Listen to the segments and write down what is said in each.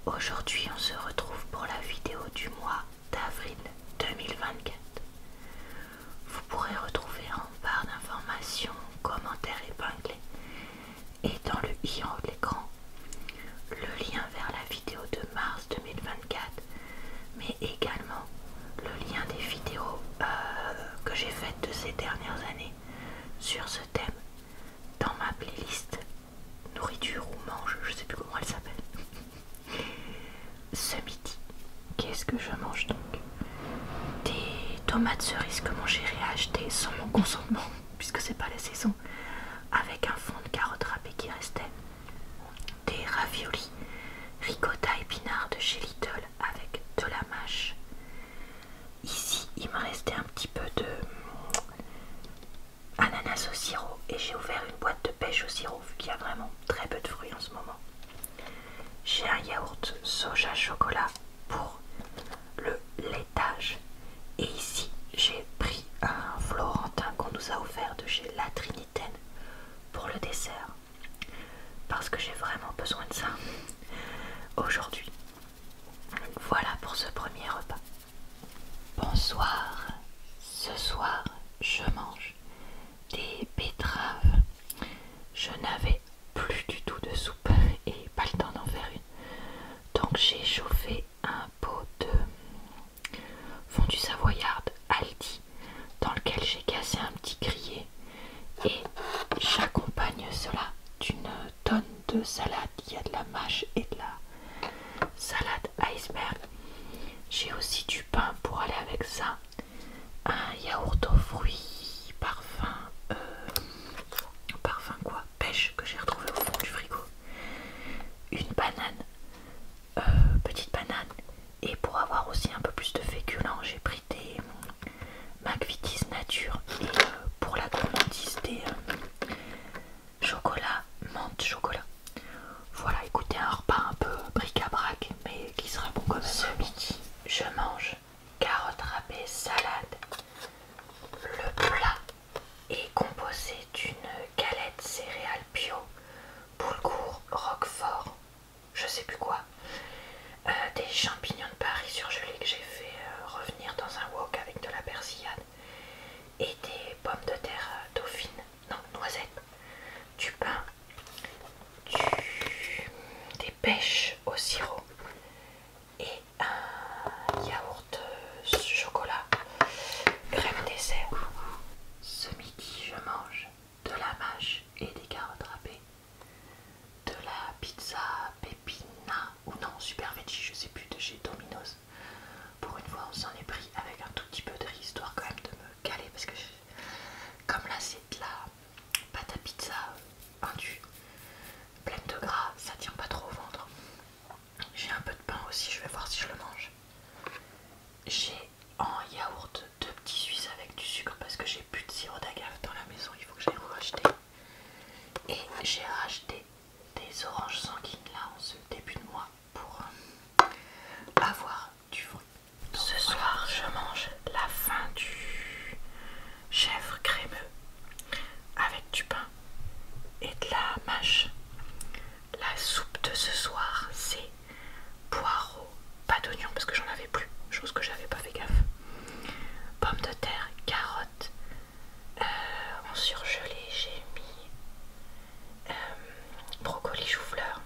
Aujourd'hui, on se retrouve pour la vidéo du mois d'avril 2024. Vous pourrez retrouver en barre d'informations, commentaires épinglés et dans le i en haut de l'écran le lien vers la vidéo de mars 2024, mais également le lien des vidéos que j'ai faites de ces dernières années sur ce thème dans ma playlist nourriture ou mange, je sais plus comment elle s'appelle. Ce midi, qu'est-ce que je mange donc? Des tomates cerises que mon chéri a achetées sans mon consentement, puisque c'est pas la saison, avec un fond de carottes râpées qui restait. Des raviolis ricotta épinards de chez Lidl avec de la mâche. Ici, il me restait un petit peu de ananas au sirop et j'ai ouvert une boîte de pêche au sirop vu qu'il y a vraiment très peu de fruits en ce moment. J'ai un yaourt soja chocolat pour le laitage. Et ici, j'ai pris un Florentin qu'on nous a offert de chez La Trinitaine pour le dessert. Parce que j'ai vraiment besoin de ça aujourd'hui. Voilà pour ce premier repas. Bonsoir. Ce soir, je mange des betteraves. Je n'avais plus du tout de soupe et pas le temps d'en faire une. Donc j'ai chauffé un pot de fondue savoyarde Aldi dans lequel j'ai cassé un petit grillé et j'accompagne cela d'une tonne de salade. Il y a de la mâche et de la salade iceberg. J'ai aussi du pain pour aller avec ça, un yaourt aux fruits parfum quoi, pêche, que j'ai retrouvé au fond du frigo, une banane, petite banane, et pour avoir aussi un peu plus de féculents j'ai pris des McVitie's nature et pour la gourmandise des chocolat, menthe chocolat. Voilà, écoutez, un repas un peu bric-à-brac mais qui sera bon quand même. Ce midi, je mange carottes râpées, salade. Le plat est composé d'une galette céréales bio, boulgour, roquefort, je sais plus quoi, des champignons de Paris surgelés que j'ai fait revenir dans un wok avec de la persillade et des pommes de terre dauphines, non, noisettes, du pain, des pêches au sirop et un yaourt chocolat crème dessert. Ce midi, je mange de la mâche et des carottes râpées, de la pizza pepina ou non super veggie, je sais plus, de chez Domino's. Pour une fois, on s'en est pris avec un tout petit peu de riz histoire quand même de me caler parce que comme là c'est de la pâte à pizza indue pleine de gras, ça tient pas trop au ventre. J'ai un peu de pain aussi, je vais voir si je le mange. J'ai en yaourt 2 petits Suisses avec du sucre parce que j'ai plus de sirop d'agave dans la maison, il faut que j'aille en racheter. Et j'ai racheté des oranges sanguines là en ce début de mois pour avoir du fruit. Ce soir, je mange la fin du chèvre crémeux avec du pain et de la mâche. La soupe de ce soir, c'est poireaux, pas d'oignon parce que j'en avais plus, chose que j'avais pas fait gaffe. Pommes de terre, carottes, en surgelé j'ai mis brocoli chou-fleur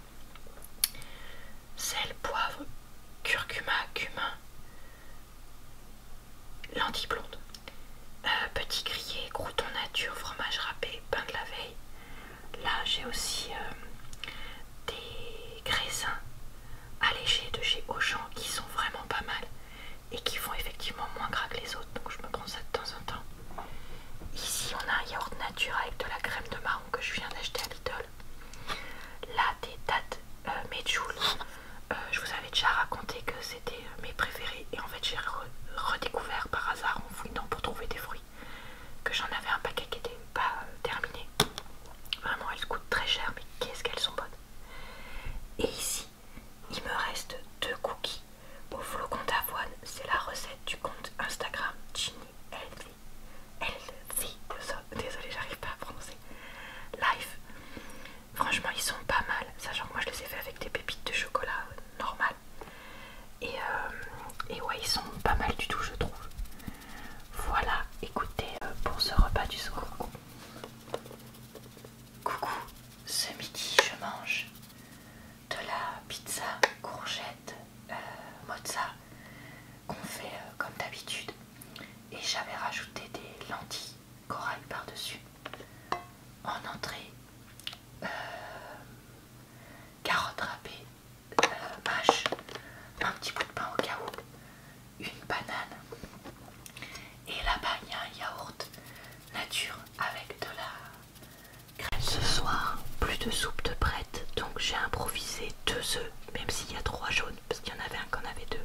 de soupe de prête, donc j'ai improvisé 2 œufs, même s'il y a 3 jaunes, parce qu'il y en avait un qu'on avait 2.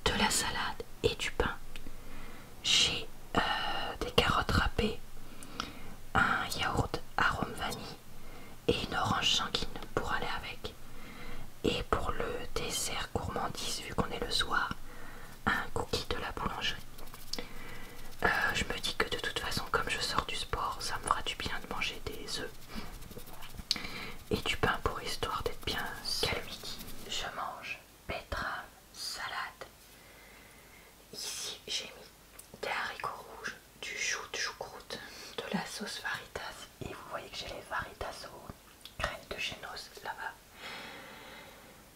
De la salade et du pain. J'ai des carottes râpées, un yaourt arôme vanille et une orange sanguine pour aller avec. Et pour le dessert gourmandise, vu qu'on est le soir, un cookie de la boulangerie. Je me dis que de toute façon, comme je sors du sport, ça me fera du bien de manger des œufs et du pain pour histoire d'être bien calmiti. Je mange betterave, salade. Ici j'ai mis des haricots rouges, du chou de choucroute, de la sauce Varitas. Et vous voyez que j'ai les Varitas aux graines de génose là-bas.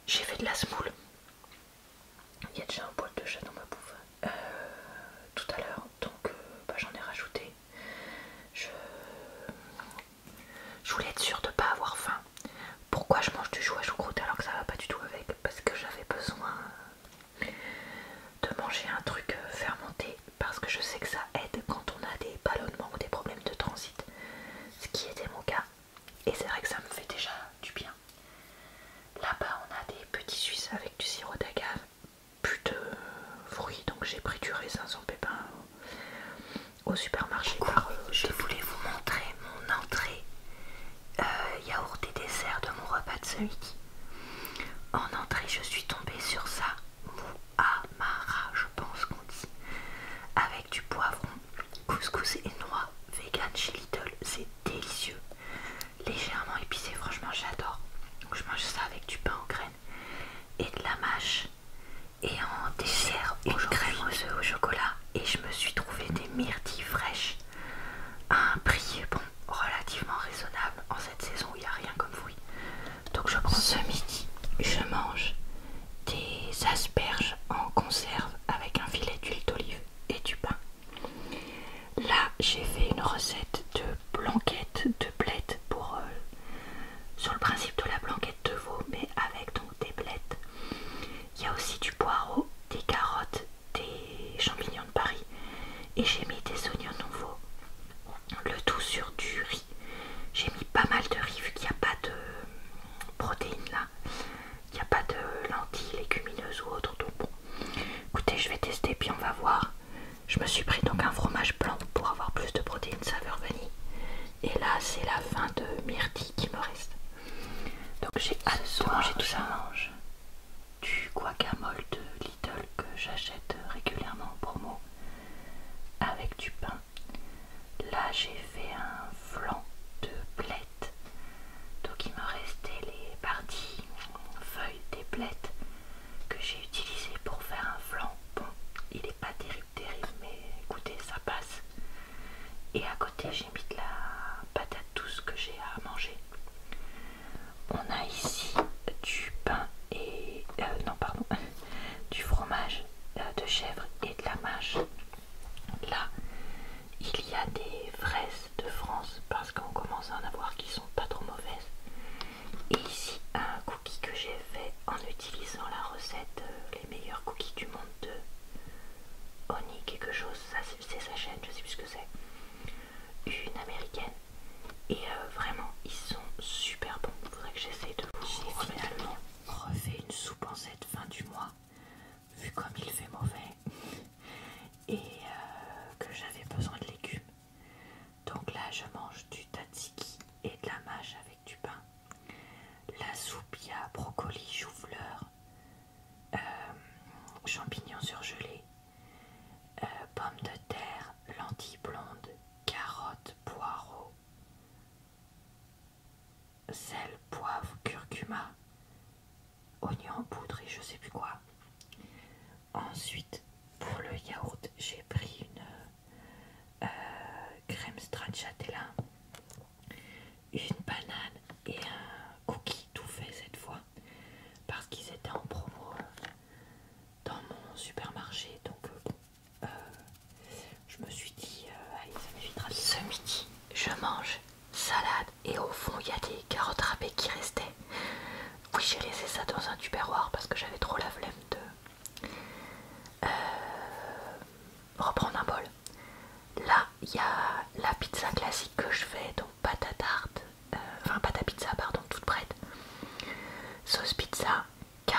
J'ai fait de la semoule. Il y a déjà un poil de chat dans ma bouffe tout à l'heure, donc j'en ai rajouté. Je voulais être sûre de ne pas avoir faim. Pourquoi je mange du chou à choucroute alors que ça va pas du tout avec? Parce que j'avais besoin de manger un truc fermenté, parce que je sais que ça aide quand on a des ballonnements ou des problèmes de transit, ce qui était mon cas. Et c'est vrai que ça me fait déjà du bien. Là-bas on a des petits Suisses avec du sirop d'agave, plus de fruits, donc j'ai pris du raisin sans pépin au supermarché. Je voulais vous montrer mon entrée yaourt et dessert de mon repas de ce midi. En entrée je suis tombée sur ça, muhamara je pense qu'on dit, avec du poivron, couscous et noix, vegan chez Lidl, c'est délicieux, légèrement épicé, franchement j'adore. Donc je mange ça avec du pain aux graines et de la mâche, et en dessert une crème aux œufs au chocolat. Et je me suis trouvé des myrtilles fraîches à un prix bon relativement raisonnable en cette saison où il n'y a rien comme fruit. Donc je prends ce midi, je mange des asperges en conserve avec un filet d'huile d'olive et du pain. Là j'ai fait une recette de blanquette de blettes pour sur le principe de la blanquette de veau, mais avec donc des blettes. Il y a aussi du poireau, des carottes, des champignons de Paris, et j'ai mis des oignons nouveaux. Le tout sur du riz. J'ai mis pas mal de riz vu qu'il n'y a pas de protéines là. Il n'y a pas de lentilles légumineuses ou autres. Donc bon, écoutez, je vais tester puis on va voir. Je me suis pris donc un fromage blanc pour avoir plus de protéines saveur vanille. Et là c'est la fin de myrtille qui me reste. Donc j'ai hâte de manger tout ça. Mange du guacamole de Lidl que j'achète régulièrement en promo avec du pain. Là j'ai fait un flan de blettes, donc il me restait les parties feuilles des blettes que j'ai utilisées pour faire un flan. Bon, il est pas terrible, mais écoutez, ça passe. Et à côté j'ai mis de la patate douce que j'ai à manger. On a ici du pain et non pardon, du fromage de chèvre et de la mâche. Là il y a des fraises de France parce qu'on commence à en avoir qui sont pas trop mauvaises. Et ici un cookie que j'ai fait en utilisant la recette les meilleurs cookies du monde de Oni quelque chose, ça c'est sa chaîne, je sais plus ce que c'est, une américaine. Et vraiment ils sont super bons. Il faudrait que j'essaie de vous remettre. J'ai finalement refait une soupe en cette fin du mois vu comme il fait mauvais et que j'avais besoin de légumes. Donc là je mange du tzatziki et de la mâche avec du pain. La soupe, il y a brocoli, chou-fleur, champignons surgelés, pommes de terre, lentilles blondes, carottes, poireaux, sel, poivre, curcuma, oignons en poudre et je sais plus quoi. Ensuite, pour le yaourt, j'ai pris une crème stracciatella, une banane et un cookie tout fait cette fois parce qu'ils étaient en promo dans mon supermarché. Donc bon, je me suis dit allez, ça m'évitera. Ce midi, je mange salade et au fond il y a des carottes râpées qui restaient. Oui, j'ai laissé ça dans un tupperware parce que j'avais trop la flemme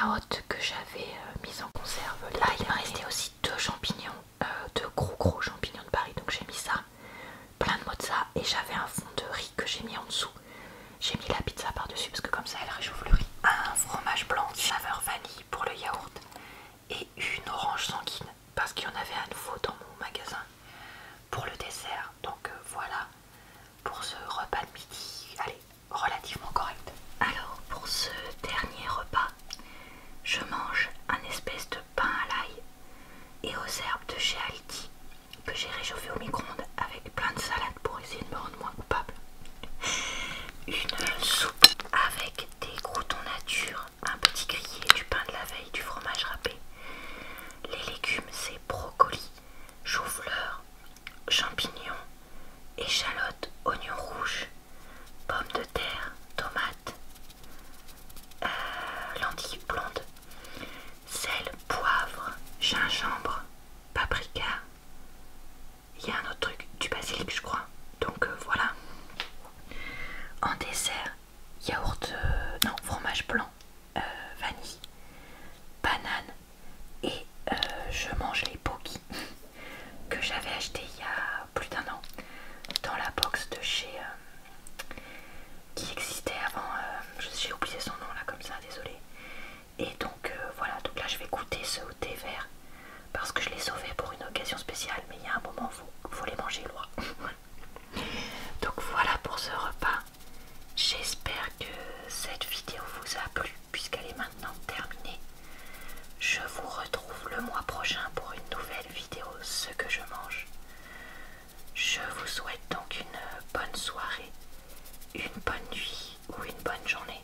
carottes que j'avais mises en conserve. Là il me restait aussi 2 champignons, de gros champignons de Paris, donc j'ai mis ça, plein de mozza, et j'avais un fond de riz que j'ai mis en dessous. J'ai mis la pizza par dessus parce que comme ça elle réchauffe le riz. Un fromage blanc saveur vanille pour le yaourt et une orange sanguine parce qu'il y en avait à nouveau dans mon magasin pour le dessert. Donc voilà pour ce repas de midi, allez, relativement correct. Alors pour ce dernier repas, je mange un espèce de pain à l'ail et aux herbes de chez Aldi que j'ai réchauffé au micro-ondes avec plein de salades pour essayer de me rendre moins coupable. Une soupe avec des croûtons nature, un petit grillé, du pain de la veille, du fromage râpé. Les légumes c'est brocoli, chou-fleur, champignons, échalotes, oignons rouges, pommes de terre, tomates, lentilles blondes, sel, poivre, gingembre, paprika. Il y a un autre truc, du basilic je crois. Donc voilà. En dessert, yaourt, non, fromage blanc, vanille, banane et je mange les poki que j'avais acheté il y a plus d'1 an dans la box de chez qui existait avant, j'ai oublié son nom là comme ça, désolé. Et donc voilà, donc là je vais goûter ce thé vert parce que je l'ai sauvé pour une occasion spéciale, mais il y a un moment faut les manger loin. Donc voilà pour ce repas. J'espère que cette vidéo vous a plu puisqu'elle est maintenant terminée. Je vous retrouve le mois prochain pour une nouvelle vidéo ce que je mange. Je vous souhaite donc une bonne soirée, une bonne nuit ou une bonne journée.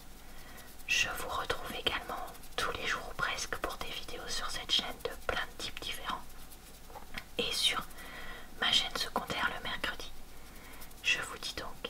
Je vous retrouve également tous les jours ou presque pour des vidéos sur cette chaîne de plein de types différents et sur ma chaîne secondaire le mercredi. Je vous dis donc